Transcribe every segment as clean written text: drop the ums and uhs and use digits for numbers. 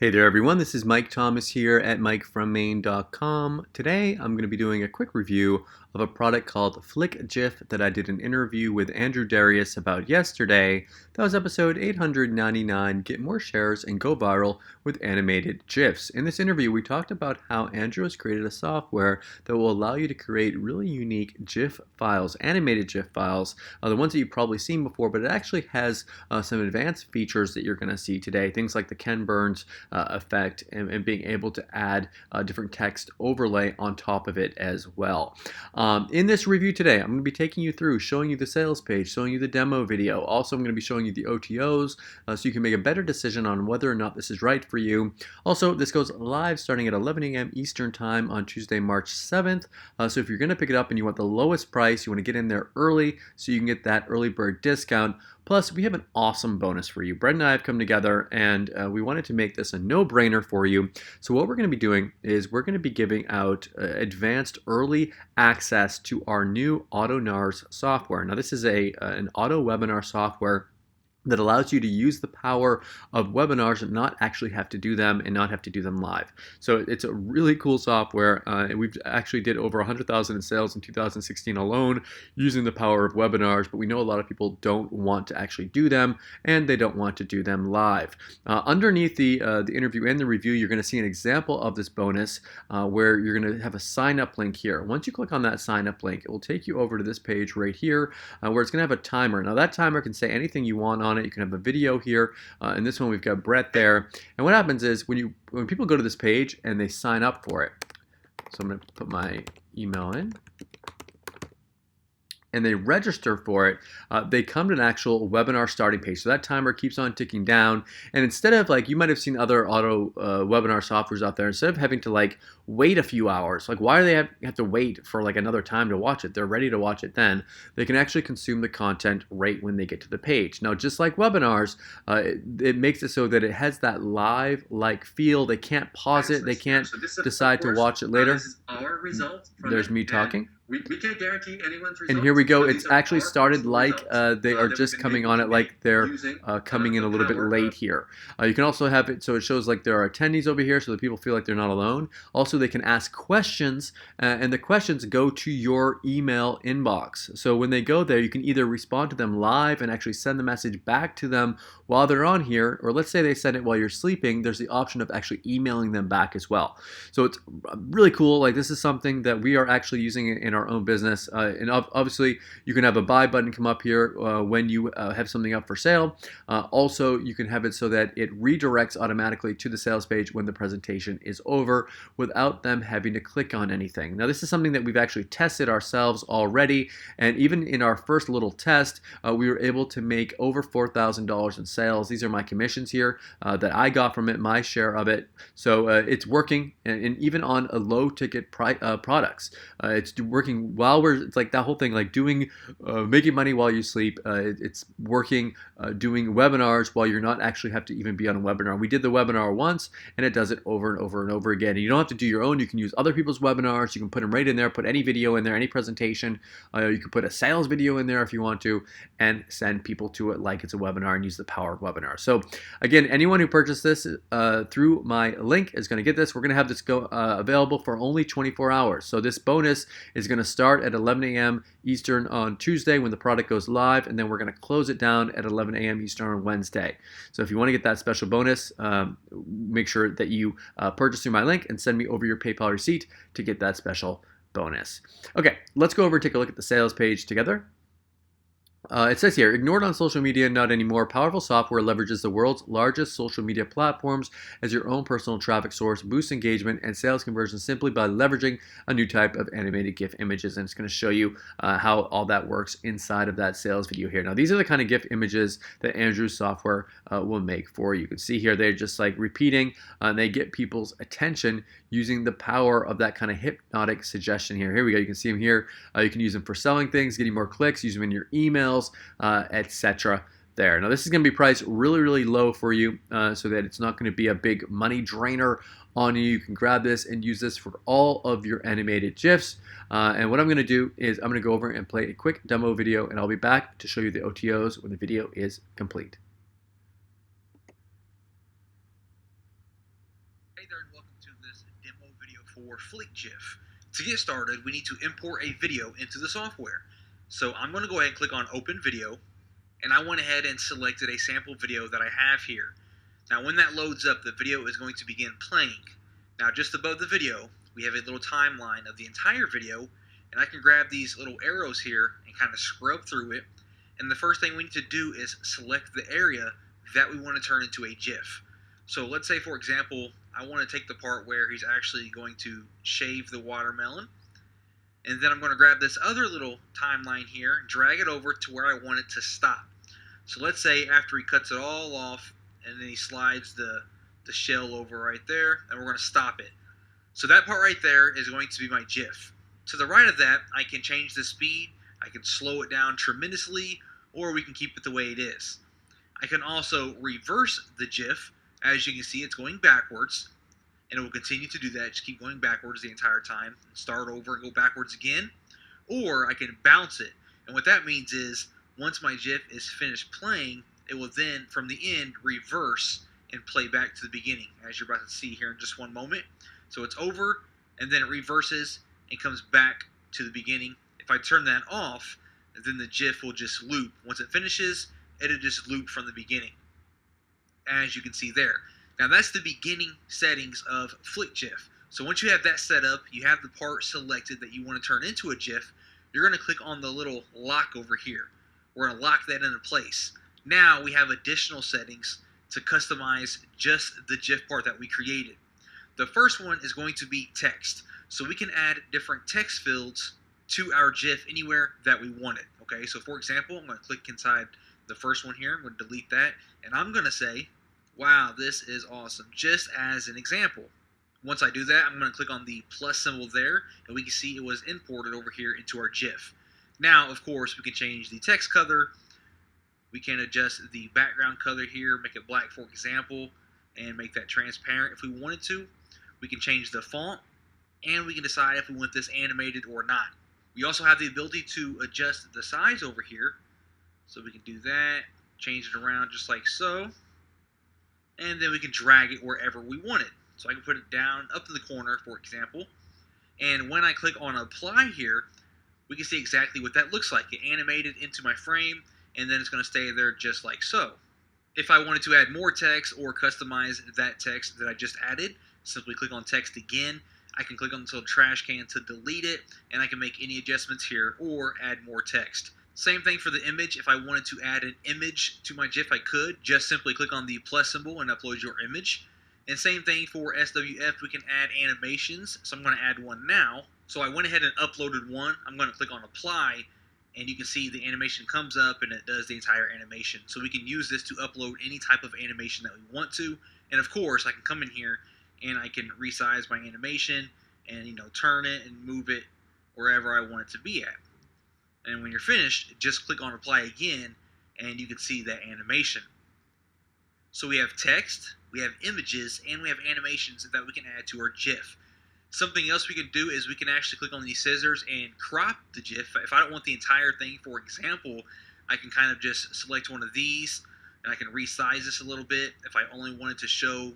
Hey there everyone, this is Mike Thomas here at MikeFromMaine.com. Today I'm going to be doing a quick review of a product called Flick GIF that I did an interview with Andrew Darius about yesterday. That was episode 899, Get More Shares and Go Viral with Animated GIFs. In this interview we talked about how Andrew has created a software that will allow you to create really unique GIF files, animated GIF files, the ones that you've probably seen before, but it actually has some advanced features that you're going to see today, things like the Ken Burns effect and being able to add different text overlay on top of it as well. In this review today, I'm going to be taking you through, showing you the sales page, showing you the demo video. Also, I'm going to be showing you the OTOs so you can make a better decision on whether or not this is right for you. Also, this goes live starting at 11 a.m. Eastern Time on Tuesday, March 7th. So if you're going to pick it up and you want the lowest price, you want to get in there early so you can get that early bird discount. Plus, we have an awesome bonus for you. Brett and I have come together and we wanted to make this a no-brainer for you. So what we're going to be doing is we're going to be giving out advanced early access to our new AutoNARS software. Now, this is an auto webinar software that allows you to use the power of webinars and not actually have to do them and not have to do them live. So it's a really cool software. We've actually did over 100,000 in sales in 2016 alone using the power of webinars, but we know a lot of people don't want to actually do them and they don't want to do them live. Underneath the interview and the review, you're going to see an example of this bonus where you're going to have a sign up link here. Once you click on that sign up link, it will take you over to this page right here where it's going to have a timer. Now that timer can say anything you want on it. You can have a video here. In this one, we've got Brett there. And what happens is when people go to this page and they sign up for it, so I'm going to put my email in, and they register for it, they come to an actual webinar starting page. So that timer keeps on ticking down. And instead of you might have seen other auto webinar softwares out there, instead of having to wait a few hours, why do they have to wait for another time to watch it? They're ready to watch it then. They can actually consume the content right when they get to the page. Now, just like webinars, it makes it so that it has that live-like feel. They can't pause it. They can't decide to watch it later. There's me talking. We can't guarantee anyone's results. And here we go. It's actually started they are just coming on it they're coming in a little bit late here. You can also have it so it shows there are attendees over here so that people feel like they're not alone. Also, they can ask questions and the questions go to your email inbox. So when they go there, you can either respond to them live and actually send the message back to them while they're on here, or let's say they send it while you're sleeping, there's the option of actually emailing them back as well. So it's really cool. This is something that we are actually using in our own business. And obviously, you can have a buy button come up here when you have something up for sale. Also, you can have it so that it redirects automatically to the sales page when the presentation is over without them having to click on anything. Now, this is something that we've actually tested ourselves already. And even in our first little test, we were able to make over $4,000 in sales. These are my commissions here that I got from it, my share of it. So it's working, and even on a low ticket products. It's working while it's that whole thing, doing, making money while you sleep. It's working, doing webinars while you're not actually have to even be on a webinar. We did the webinar once, and it does it over and over and over again. And you don't have to do your own. You can use other people's webinars. You can put them right in there, put any video in there, any presentation. You can put a sales video in there if you want to, and send people to it like it's a webinar and use the power of webinar. So again, anyone who purchased this through my link is going to get this. We're going to have this go available for only 24 hours. So this bonus is going to start at 11 a.m. Eastern on Tuesday when the product goes live, and then we're going to close it down at 11 a.m. Eastern on Wednesday. So if you want to get that special bonus, make sure that you purchase through my link and send me over your PayPal receipt to get that special bonus. Okay, let's go over and take a look at the sales page together. It says here, ignored on social media, not anymore. Powerful software leverages the world's largest social media platforms as your own personal traffic source, boosts engagement and sales conversion simply by leveraging a new type of animated GIF images. And it's going to show you how all that works inside of that sales video here. Now, these are the kind of GIF images that Andrew's software will make for you. You can see here they're just repeating, and they get people's attention using the power of that kind of hypnotic suggestion here. Here we go. You can see them here. You can use them for selling things, getting more clicks, use them in your emails, etc. there. Now, this is going to be priced really, really low for you so that it's not going to be a big money drainer on you. You can grab this and use this for all of your animated GIFs. And what I'm going to do is I'm going to go over and play a quick demo video, and I'll be back to show you the OTOs when the video is complete. When the video is complete. Okay, let's go over and take a look at the sales page together. It says here, ignored on social media, not anymore. Powerful software leverages the world's largest social media platforms as your own personal traffic source, boosting engagement and sales conversion simply by leveraging a new type of animated GIF images. And it's going to show you how all that works inside of that sales video here. Now, these are the kind of GIF images that Andrew's software will make for you. You can see here they're just repeating, they get people's attention using the power of that kind of hypnotic suggestion here. Here we go. You can see them here. You can use them for selling things, getting more clicks, use them in your emails, etc. there. Now, this is going to be priced really, really low for you so that it's not going to be a big money drainer on you. You can grab this and use this for all of your animated GIFs. And what I'm going to do is I'm going to go over and play a quick demo video, and I'll be back to show you the OTOs when the video is complete. Hey there and welcome to this demo video for GIF. To get started, we need to import a video into the software. So I'm going to go ahead and click on Open Video, and I went ahead and selected a sample video that I have here. Now when that loads up, the video is going to begin playing. Now just above the video, we have a little timeline of the entire video, and I can grab these little arrows here and kind of scrub through it. And the first thing we need to do is select the area that we want to turn into a GIF. So let's say, for example, I want to take the part where he's actually going to shave the watermelon. And then I'm going to grab this other little timeline here and drag it over to where I want it to stop. So let's say after he cuts it all off and then he slides the shell over right there, and we're going to stop it. So that part right there is going to be my GIF. To the right of that, I can change the speed, I can slow it down tremendously, or we can keep it the way it is. I can also reverse the GIF. As you can see, it's going backwards, and it will continue to do that. Just keep going backwards the entire time. Start over and go backwards again. Or I can bounce it. And what that means is, once my GIF is finished playing, it will then, from the end, reverse and play back to the beginning, as you're about to see here in just one moment. So it's over, and then it reverses and comes back to the beginning. If I turn that off, then the GIF will just loop. Once it finishes, it'll just loop from the beginning, as you can see there. Now that's the beginning settings of GIF. So once you have that set up, you have the part selected that you want to turn into a GIF, you're going to click on the little lock over here. We're going to lock that into place. Now we have additional settings to customize just the GIF part that we created. The first one is going to be text. So we can add different text fields to our GIF anywhere that we want it. Okay, so for example, I'm going to click inside the first one here. I'm going to delete that, and I'm going to say, wow, this is awesome, just as an example. Once I do that, I'm going to click on the plus symbol there, and we can see it was imported over here into our GIF. Now, of course, we can change the text color. We can adjust the background color here, make it black, for example, and make that transparent if we wanted to. We can change the font, and we can decide if we want this animated or not. We also have the ability to adjust the size over here. So we can do that, change it around just like so, and then we can drag it wherever we want it. So I can put it down up in the corner, for example, and when I click on apply here, we can see exactly what that looks like. It animated into my frame, and then it's going to stay there just like so. If I wanted to add more text or customize that text that I just added, simply click on text again. I can click on the little trash can to delete it, and I can make any adjustments here or add more text. Same thing for the image. If I wanted to add an image to my GIF, I could. Just simply click on the plus symbol and upload your image. And same thing for SWF, we can add animations. So I'm going to add one now. So I went ahead and uploaded one. I'm going to click on apply, and you can see the animation comes up and it does the entire animation. So we can use this to upload any type of animation that we want to. And of course, I can come in here and I can resize my animation and, turn it and move it wherever I want it to be at. And when you're finished, just click on apply again, and you can see that animation. So we have text, we have images, and we have animations that we can add to our GIF. Something else we can do is we can actually click on these scissors and crop the GIF. If I don't want the entire thing, for example, I can kind of just select one of these, and I can resize this a little bit if I only wanted to show,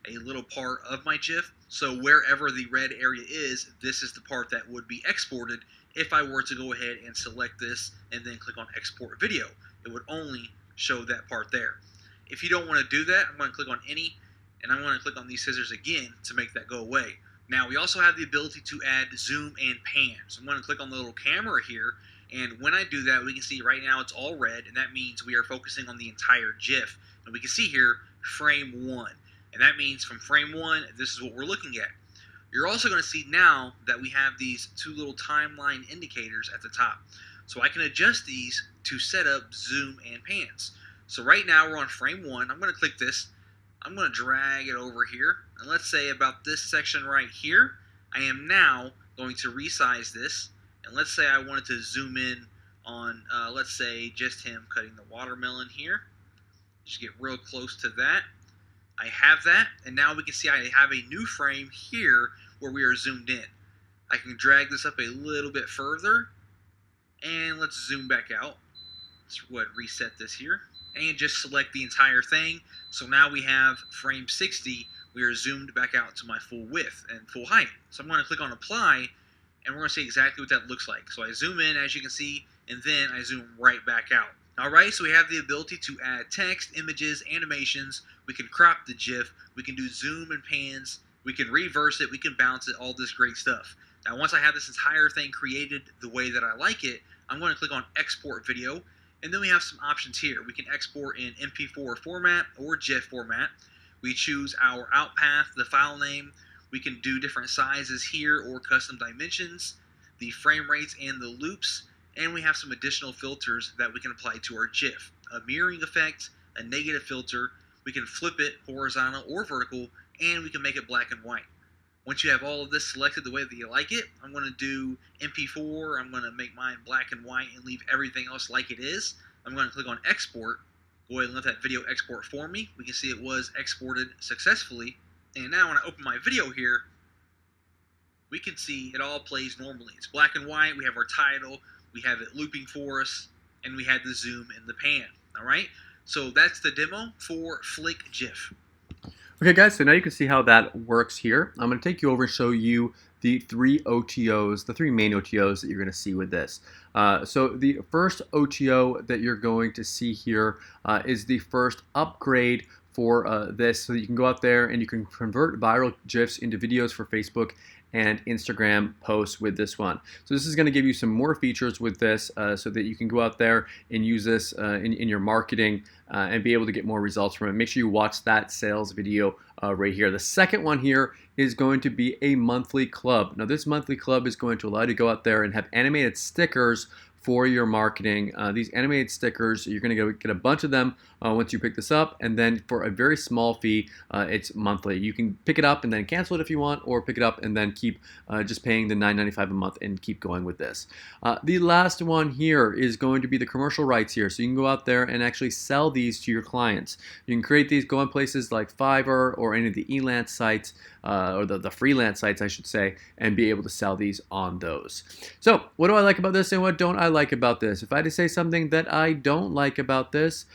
a little part of my GIF. So wherever the red area is, this is the part that would be exported. If I were to go ahead and select this and then click on export video, it would only show that part there. If you don't want to do that, I'm going to click on any, and I'm going to click on these scissors again to make that go away. Now we also have the ability to add zoom and pan. So I'm going to click on the little camera here, and when I do that, we can see right now it's all red, and that means we are focusing on the entire GIF. And we can see here frame 1, and that means from frame 1, this is what we're looking at. You're also going to see now that we have these two little timeline indicators at the top. So I can adjust these to set up zoom and pans. So right now we're on frame 1. I'm going to click this. I'm going to drag it over here. And let's say about this section right here, I am now going to resize this. And let's say I wanted to zoom in on, let's say, just him cutting the watermelon here. Just get real close to that. I have that, and now we can see I have a new frame here where we are zoomed in. I can drag this up a little bit further, and let's zoom back out. Let's go ahead and reset this here, and just select the entire thing. So now we have frame 60 we are zoomed back out to my full width and full height. So I'm going to click on apply, and we're going to see exactly what that looks like. So I zoom in, as you can see, and then I zoom right back out. Alright, so we have the ability to add text, images, animations. We can crop the GIF. We can do zoom and pans. We can reverse it. We can bounce it. All this great stuff. Now, once I have this entire thing created the way that I like it, I'm going to click on Export Video. And then we have some options here. We can export in MP4 format or GIF format. We choose our out path, the file name. We can do different sizes here or custom dimensions, the frame rates and the loops. And we have some additional filters that we can apply to our GIF. A mirroring effect, a negative filter, we can flip it horizontal or vertical, and we can make it black and white. Once you have all of this selected the way that you like it, I'm going to do MP4, I'm going to make mine black and white and leave everything else like it is. I'm going to click on Export, go ahead and let that video export for me. We can see it was exported successfully. And now when I open my video here, we can see it all plays normally. It's black and white, we have our title, we have it looping for us, and we had the zoom and the pan. All right, so that's the demo for Flick GIF. Okay, guys, so now you can see how that works here. I'm going to take you over and show you the three OTOs, the three main OTOs that you're going to see with this. So the first OTO that you're going to see here is the first upgrade for this, so that you can go out there and you can convert viral GIFs into videos for Facebook and Instagram posts with this one. So this is going to give you some more features with this so that you can go out there and use this in your marketing and be able to get more results from it. Make sure you watch that sales video right here. The second one here is going to be a monthly club. Now this monthly club is going to allow you to go out there and have animated stickers for your marketing. These animated stickers, you're going to get a bunch of them once you pick this up, and then for a very small fee, it's monthly. You can pick it up and then cancel it if you want, or pick it up and then keep just paying the $9.95 a month and keep going with this. The last one here is going to be the commercial rights here, so you can go out there and actually sell these to your clients. You can create these, go on places like Fiverr or any of the Elance sites, or the freelance sites, I should say, and be able to sell these on those. So what do I like about this and what don't I like about this? If I had to say something that I don't like about this,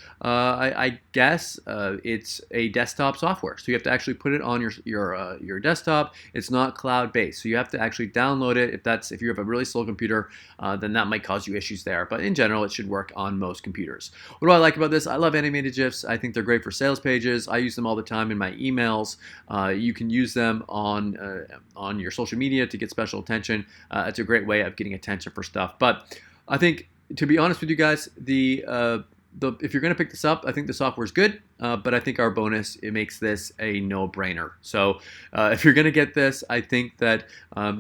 I guess it's a desktop software. So you have to actually put it on your desktop. It's not cloud-based, so you have to actually download it. If you have a really slow computer, then that might cause you issues there. But in general, it should work on most computers. What do I like about this? I love animated GIFs. I think they're great for sales pages. I use them all the time in my emails. You can use them on your social media to get special attention. It's a great way of getting attention for stuff. But I think, to be honest with you guys, if you're going to pick this up, I think the software is good, but I think our bonus, it makes this a no-brainer. So if you're going to get this, I think that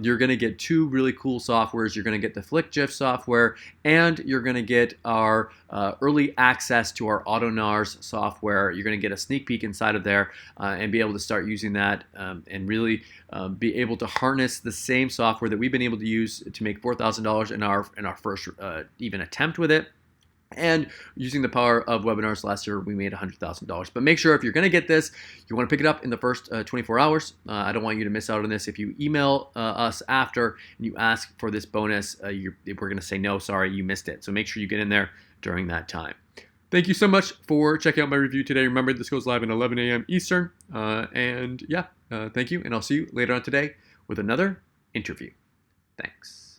you're going to get two really cool softwares. You're going to get the Flick GIF software, and you're going to get our early access to our AutoNARS software. You're going to get a sneak peek inside of there and be able to start using that and really be able to harness the same software that we've been able to use to make $4,000 in our first even attempt with it. And using the power of webinars last year, we made $100,000. But make sure if you're going to get this, you want to pick it up in the first 24 hours. I don't want you to miss out on this. If you email us after and you ask for this bonus, we're going to say, no, sorry, you missed it. So make sure you get in there during that time. Thank you so much for checking out my review today. Remember, this goes live at 11 a.m. Eastern. Thank you, and I'll see you later on today with another interview. Thanks.